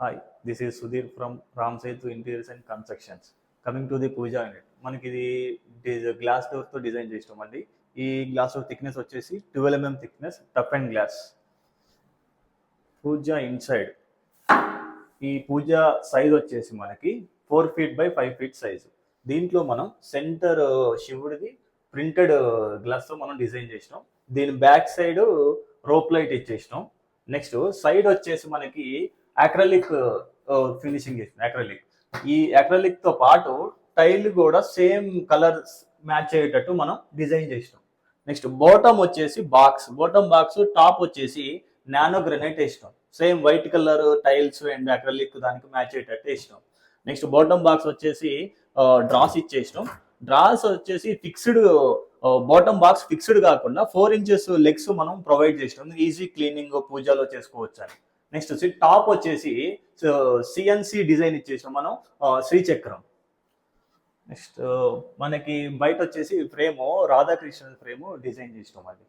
Hi, this is Sudheer from Ram Setu interiors and constructions. Coming to the puja unit. మనకి ఇది glass డోర్తో design చేసినాం అండి. ఈ గ్లాస్ డోర్ థిక్నెస్ వచ్చేసి 12 mm thickness, tough and glass. Puja inside, ఈ puja size వచ్చేసి మనకి 4 feet by 5 feet సైజు. దీంట్లో మనం సెంటర్ శివుడిది ప్రింటెడ్ గ్లాస్తో మనం డిజైన్ చేసినాం. దీని బ్యాక్ సైడ్ రోప్ లైట్ ఇచ్చేసినాం. నెక్స్ట్ సైడ్ వచ్చేసి మనకి అక్రలిక్ ఫినిషింగ్ చేసినాం. ఈ అక్రలిక్ తో పాటు టైల్ కూడా సేమ్ కలర్ మ్యాచ్ అయ్యేటట్టు మనం డిజైన్ చేసినాం. నెక్స్ట్ బాటమ్ వచ్చేసి బాటమ్ బాక్స్, టాప్ వచ్చేసి నానో గ్రనైట్ వేసినాం. Same white colour tiles and acrylic దానికి మ్యాచ్ అయ్యేటట్టు వేసినాం. నెక్స్ట్ బాటమ్ బాక్స్ వచ్చేసి డ్రాస్ ఇచ్చేసినాం. డ్రాస్ వచ్చేసి ఫిక్స్డ్, బాటమ్ బాక్స్ ఫిక్స్డ్ కాకుండా 4 inches లెగ్స్ మనం ప్రొవైడ్ చేసినాం. ఈజీ క్లీనింగ్ పూజలో చేసుకోవచ్చు అని. నెక్స్ట్ టాప్ వచ్చేసి సిఎన్సి డిజైన్ ఇచ్చేసినాం మనం, శ్రీచక్రం. నెక్స్ట్ మనకి బయట వచ్చేసి ఫ్రేమ్ రాధాకృష్ణ ఫ్రేమ్ డిజైన్ చేసినాం అది.